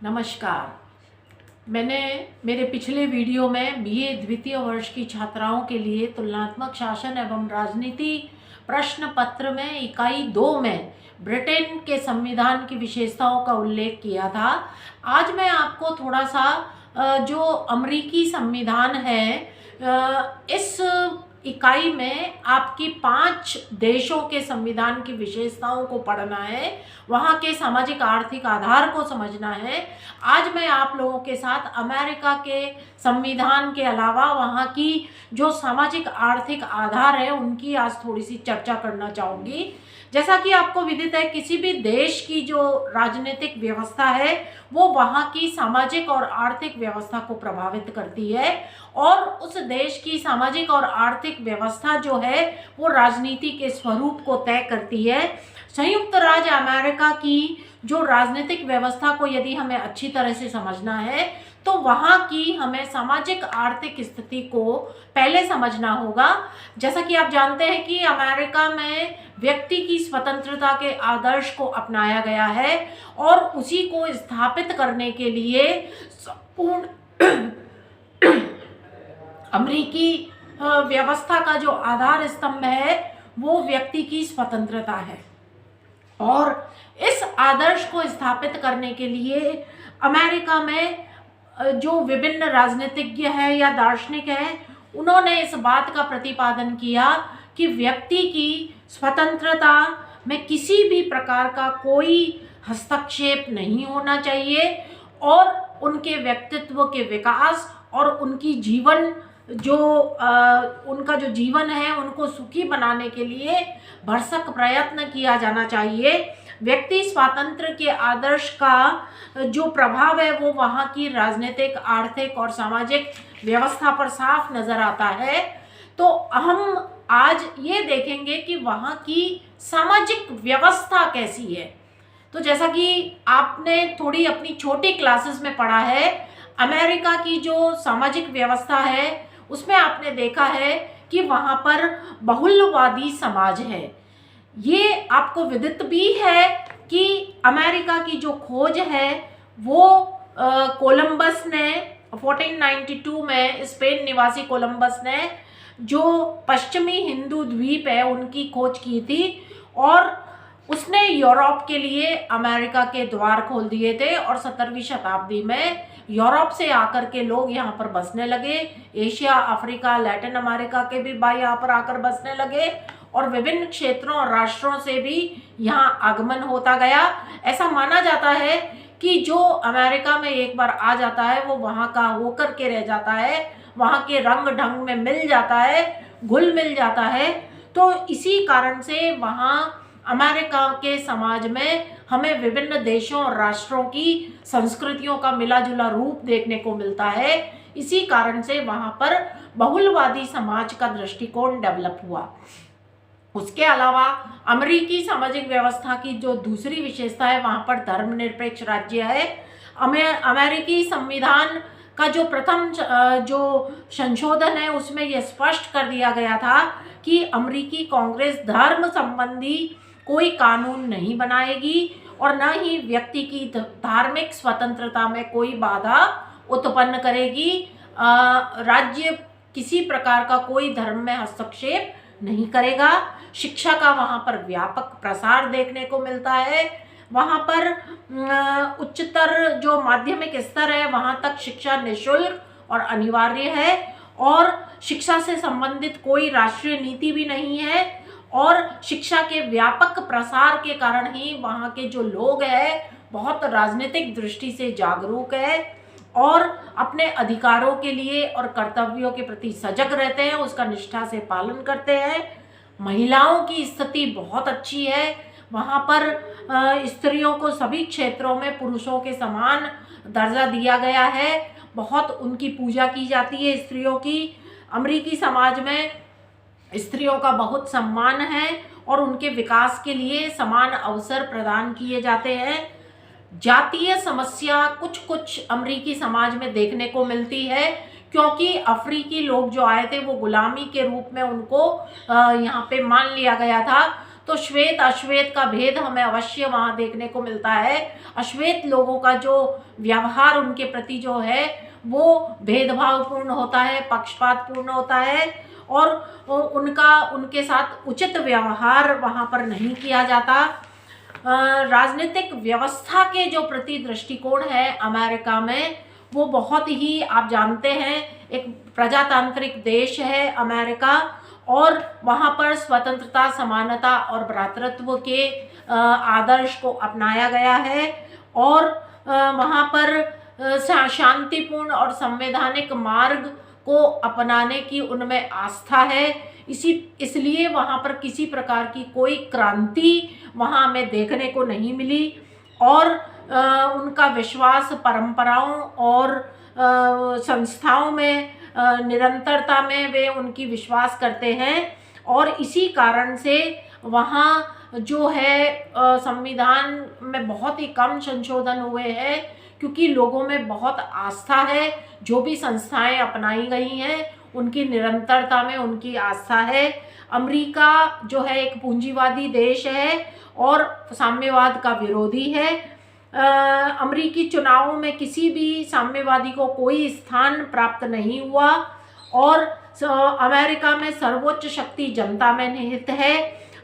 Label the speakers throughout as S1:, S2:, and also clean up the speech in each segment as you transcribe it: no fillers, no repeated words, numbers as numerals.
S1: नमस्कार। मैंने मेरे पिछले वीडियो में बीए द्वितीय वर्ष की छात्राओं के लिए तुलनात्मक शासन एवं राजनीति प्रश्न पत्र में इकाई 2 में ब्रिटेन के संविधान की विशेषताओं का उल्लेख किया था। आज मैं आपको थोड़ा सा जो अमेरिकी संविधान है इस इकाई में आपकी 5 देशों के संविधान की विशेषताओं को पढ़ना है, वहाँ के सामाजिक आर्थिक आधार को समझना है। आज मैं आप लोगों के साथ अमेरिका के संविधान के अलावा वहाँ की जो सामाजिक आर्थिक आधार है उनकी आज थोड़ी सी चर्चा करना चाहूँगी। जैसा कि आपको विदित है, किसी भी देश की जो राजनीतिक व्यवस्था है वो वहाँ की सामाजिक और आर्थिक व्यवस्था को प्रभावित करती है और उस देश की सामाजिक और आर्थिक व्यवस्था जो है वो राजनीति के स्वरूप को तय करती है। संयुक्त राज्य अमेरिका की जो राजनीतिक व्यवस्था को यदि हमें अच्छी तरह से समझना है तो वहाँ की हमें सामाजिक आर्थिक स्थिति को पहले समझना होगा। जैसा कि आप जानते हैं कि अमेरिका में व्यक्ति की स्वतंत्रता के आदर्श को अपनाया गया है और उसी को स्थापित करने के लिए संपूर्ण अमेरिकी व्यवस्था का जो आधार स्तंभ है वो व्यक्ति की स्वतंत्रता है। और इस आदर्श को स्थापित करने के लिए अमेरिका में जो विभिन्न राजनीतिज्ञ हैं या दार्शनिक हैं उन्होंने इस बात का प्रतिपादन किया कि व्यक्ति की स्वतंत्रता में किसी भी प्रकार का कोई हस्तक्षेप नहीं होना चाहिए और उनके व्यक्तित्व के विकास और उनकी जीवन जो उनका जो जीवन है उनको सुखी बनाने के लिए भरसक प्रयत्न किया जाना चाहिए। व्यक्ति स्वातंत्र्य के आदर्श का जो प्रभाव है वो वहाँ की राजनीतिक, आर्थिक और सामाजिक व्यवस्था पर साफ नज़र आता है। तो हम आज ये देखेंगे कि वहाँ की सामाजिक व्यवस्था कैसी है। तो जैसा कि आपने थोड़ी अपनी छोटी क्लासेस में पढ़ा है, अमेरिका की जो सामाजिक व्यवस्था है उसमें आपने देखा है कि वहाँ पर बहुलवादी समाज है। ये आपको विदित भी है कि अमेरिका की जो खोज है वो कोलंबस ने 1492 में, स्पेन निवासी कोलंबस ने जो पश्चिमी हिंदू द्वीप है उनकी खोज की थी और उसने यूरोप के लिए अमेरिका के द्वार खोल दिए थे और 17वीं शताब्दी में यूरोप से आकर के लोग यहाँ पर बसने लगे। एशिया, अफ्रीका, लैटिन अमेरिका के भी भाई यहाँ पर आकर बसने लगे और विभिन्न क्षेत्रों और राष्ट्रों से भी यहाँ आगमन होता गया। ऐसा माना जाता है कि जो अमेरिका में एक बार आ जाता है वो वहाँ का होकर के रह जाता है, वहाँ के रंग ढंग में मिल जाता है, घुल मिल जाता है। तो इसी कारण से वहाँ अमेरिका के समाज में हमें विभिन्न देशों और राष्ट्रों की संस्कृतियों का मिला जुला रूप देखने को मिलता है। इसी कारण से वहाँ पर बहुलवादी समाज का दृष्टिकोण डेवलप हुआ। उसके अलावा अमेरिकी सामाजिक व्यवस्था की जो दूसरी विशेषता है वहाँ पर धर्मनिरपेक्ष राज्य है। अमेरिकी संविधान का जो प्रथम जो संशोधन है उसमें यह स्पष्ट कर दिया गया था कि अमेरिकी कांग्रेस धर्म संबंधी कोई कानून नहीं बनाएगी और न ही व्यक्ति की धार्मिक स्वतंत्रता में कोई बाधा उत्पन्न करेगी। राज्य किसी प्रकार का कोई धर्म में हस्तक्षेप नहीं करेगा। शिक्षा का वहाँ पर व्यापक प्रसार देखने को मिलता है। वहाँ पर उच्चतर जो माध्यमिक स्तर है वहाँ तक शिक्षा निःशुल्क और अनिवार्य है और शिक्षा से संबंधित कोई राष्ट्रीय नीति भी नहीं है और शिक्षा के व्यापक प्रसार के कारण ही वहाँ के जो लोग हैं बहुत राजनीतिक दृष्टि से जागरूक है और अपने अधिकारों के लिए और कर्तव्यों के प्रति सजग रहते हैं, उसका निष्ठा से पालन करते हैं। महिलाओं की स्थिति बहुत अच्छी है। वहाँ पर स्त्रियों को सभी क्षेत्रों में पुरुषों के समान दर्जा दिया गया है। बहुत उनकी पूजा की जाती है स्त्रियों की। अमेरिकी समाज में स्त्रियों का बहुत सम्मान है और उनके विकास के लिए समान अवसर प्रदान किए जाते हैं। जातीय समस्या कुछ कुछ अमेरिकी समाज में देखने को मिलती है क्योंकि अफ्रीकी लोग जो आए थे वो गुलामी के रूप में उनको यहाँ पे मान लिया गया था। तो श्वेत अश्वेत का भेद हमें अवश्य वहाँ देखने को मिलता है। अश्वेत लोगों का जो व्यवहार उनके प्रति जो है वो भेदभावपूर्ण होता है, पक्षपातपूर्ण होता है, और उनके साथ उचित व्यवहार वहाँ पर नहीं किया जाता। राजनीतिक व्यवस्था के जो प्रति दृष्टिकोण है अमेरिका में, वो बहुत ही, आप जानते हैं, एक प्रजातांत्रिक देश है अमेरिका, और वहाँ पर स्वतंत्रता, समानता और भ्रातृत्व के आदर्श को अपनाया गया है, और वहाँ पर शांतिपूर्ण और संवैधानिक मार्ग को अपनाने की उनमें आस्था है। इसलिए वहाँ पर किसी प्रकार की कोई क्रांति वहाँ हमें देखने को नहीं मिली, और उनका विश्वास परंपराओं और संस्थाओं में निरंतरता में वे उनकी विश्वास करते हैं, और इसी कारण से वहाँ जो है संविधान में बहुत ही कम संशोधन हुए हैं, क्योंकि लोगों में बहुत आस्था है। जो भी संस्थाएं अपनाई गई हैं उनकी निरंतरता में उनकी आस्था है। अमेरिका जो है एक पूंजीवादी देश है और साम्यवाद का विरोधी है। अमेरिकी चुनावों में किसी भी साम्यवादी को कोई स्थान प्राप्त नहीं हुआ, और अमेरिका में सर्वोच्च शक्ति जनता में निहित है।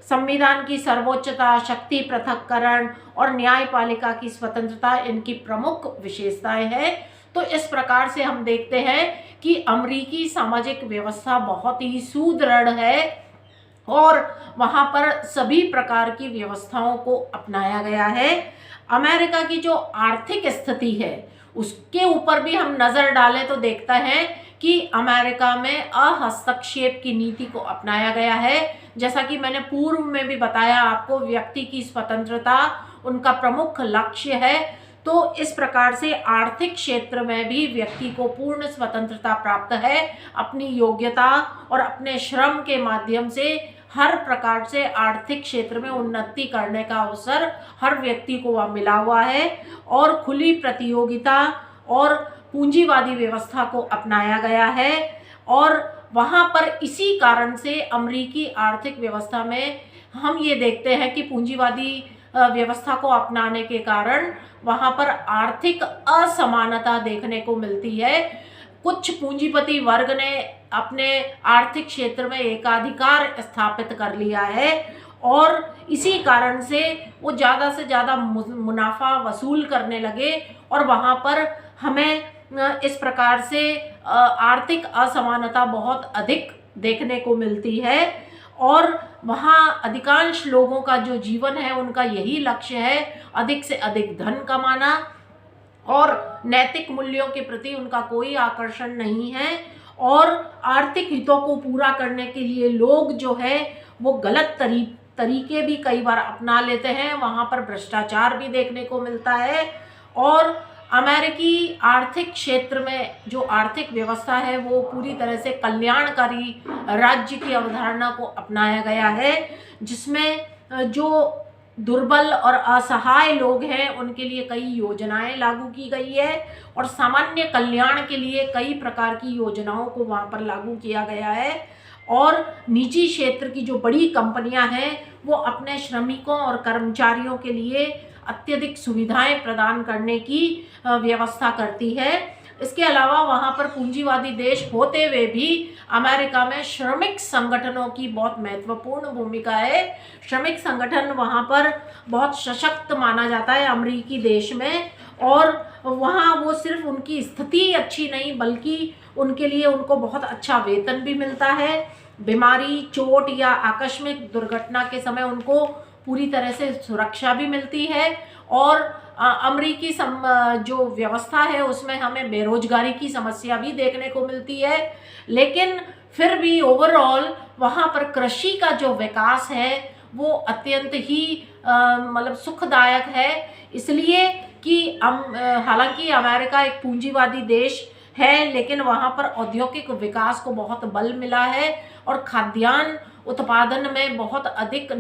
S1: संविधान की सर्वोच्चता, शक्ति पृथक्करण और न्यायपालिका की स्वतंत्रता इनकी प्रमुख विशेषताएं हैं। तो इस प्रकार से हम देखते हैं कि अमेरिकी सामाजिक व्यवस्था बहुत ही सुदृढ़ है, और वहाँ पर सभी प्रकार की व्यवस्थाओं को अपनाया गया है। अमेरिका की जो आर्थिक स्थिति है उसके ऊपर भी हम नज़र डालें तो देखते हैं कि अमेरिका में अहस्तक्षेप की नीति को अपनाया गया है। जैसा कि मैंने पूर्व में भी बताया आपको, व्यक्ति की स्वतंत्रता उनका प्रमुख लक्ष्य है। तो इस प्रकार से आर्थिक क्षेत्र में भी व्यक्ति को पूर्ण स्वतंत्रता प्राप्त है। अपनी योग्यता और अपने श्रम के माध्यम से हर प्रकार से आर्थिक क्षेत्र में उन्नति करने का अवसर हर व्यक्ति को वह मिला हुआ है, और खुली प्रतियोगिता और पूंजीवादी व्यवस्था को अपनाया गया है। और वहाँ पर इसी कारण से अमेरिकी आर्थिक व्यवस्था में हम ये देखते हैं कि पूंजीवादी व्यवस्था को अपनाने के कारण वहाँ पर आर्थिक असमानता देखने को मिलती है। कुछ पूंजीपति वर्ग ने अपने आर्थिक क्षेत्र में एकाधिकार स्थापित कर लिया है, और इसी कारण से वो ज़्यादा से ज़्यादा मुनाफा वसूल करने लगे, और वहाँ पर हमें इस प्रकार से आर्थिक असमानता बहुत अधिक देखने को मिलती है। और वहाँ अधिकांश लोगों का जो जीवन है उनका यही लक्ष्य है, अधिक से अधिक धन कमाना, और नैतिक मूल्यों के प्रति उनका कोई आकर्षण नहीं है। और आर्थिक हितों को पूरा करने के लिए लोग जो है वो गलत तरीके भी कई बार अपना लेते हैं। वहाँ पर भ्रष्टाचार भी देखने को मिलता है, और अमेरिकी आर्थिक क्षेत्र में जो आर्थिक व्यवस्था है वो पूरी तरह से कल्याणकारी राज्य की अवधारणा को अपनाया गया है, जिसमें जो दुर्बल और असहाय लोग हैं उनके लिए कई योजनाएं लागू की गई है, और सामान्य कल्याण के लिए कई प्रकार की योजनाओं को वहाँ पर लागू किया गया है। और निजी क्षेत्र की जो बड़ी कंपनियां हैं वो अपने श्रमिकों और कर्मचारियों के लिए अत्यधिक सुविधाएं प्रदान करने की व्यवस्था करती है। इसके अलावा वहाँ पर पूंजीवादी देश होते हुए भी अमेरिका में श्रमिक संगठनों की बहुत महत्वपूर्ण भूमिका है। श्रमिक संगठन वहाँ पर बहुत सशक्त माना जाता है अमेरिकी देश में, और वहाँ वो सिर्फ उनकी स्थिति अच्छी नहीं बल्कि उनके लिए उनको बहुत अच्छा वेतन भी मिलता है। बीमारी, चोट या आकस्मिक दुर्घटना के समय उनको पूरी तरह से सुरक्षा भी मिलती है। और अमेरिकी जो व्यवस्था है उसमें हमें बेरोजगारी की समस्या भी देखने को मिलती है, लेकिन फिर भी ओवरऑल वहाँ पर कृषि का जो विकास है वो अत्यंत ही मतलब सुखदायक है। इसलिए कि हालांकि अमेरिका एक पूंजीवादी देश है, लेकिन वहाँ पर औद्योगिक विकास को बहुत बल मिला है, और खाद्यान्न उत्पादन में बहुत अधिक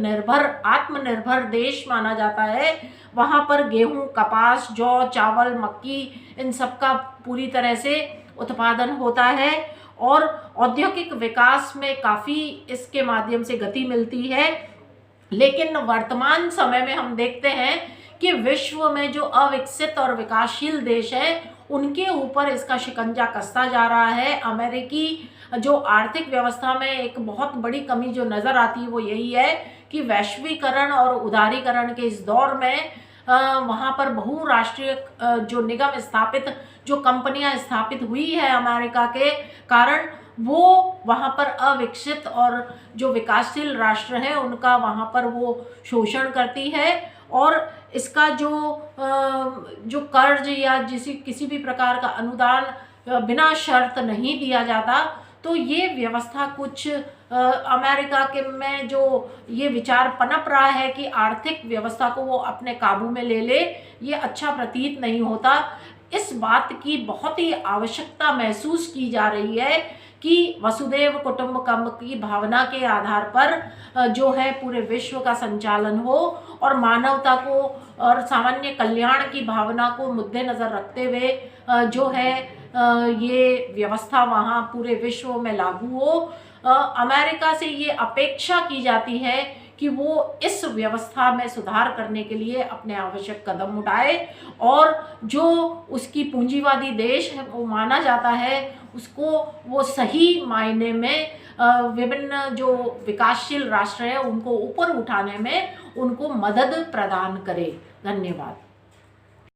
S1: आत्मनिर्भर देश माना जाता है। वहाँ पर गेहूं, कपास, जौ, चावल, मक्की, इन सब का पूरी तरह से उत्पादन होता है, और औद्योगिक विकास में काफ़ी इसके माध्यम से गति मिलती है। लेकिन वर्तमान समय में हम देखते हैं कि विश्व में जो अविकसित और विकासशील देश है उनके ऊपर इसका शिकंजा कसता जा रहा है। अमेरिकी जो आर्थिक व्यवस्था में एक बहुत बड़ी कमी जो नज़र आती है वो यही है कि वैश्वीकरण और उदारीकरण के इस दौर में वहाँ पर बहुराष्ट्रीय जो निगम स्थापित जो कंपनियां स्थापित हुई है अमेरिका के कारण, वो वहाँ पर अविकसित और जो विकासशील राष्ट्र है उनका वहाँ पर वो शोषण करती है। और इसका जो कर्ज या किसी भी प्रकार का अनुदान बिना शर्त नहीं दिया जाता, तो ये व्यवस्था कुछ अमेरिका के में जो ये विचार पनप रहा है कि आर्थिक व्यवस्था को वो अपने काबू में ले ले, ये अच्छा प्रतीत नहीं होता। इस बात की बहुत ही आवश्यकता महसूस की जा रही है कि वसुधैव कुटुंबकम की भावना के आधार पर जो है पूरे विश्व का संचालन हो और मानवता को और सामान्य कल्याण की भावना को मुद्दे नज़र रखते हुए जो है ये व्यवस्था वहाँ पूरे विश्व में लागू हो। अमेरिका से ये अपेक्षा की जाती है कि वो इस व्यवस्था में सुधार करने के लिए अपने आवश्यक कदम उठाए और जो उसकी पूंजीवादी देश है वो माना जाता है उसको वो सही मायने में विभिन्न जो विकासशील राष्ट्र है उनको ऊपर उठाने में उनको मदद प्रदान करे। धन्यवाद।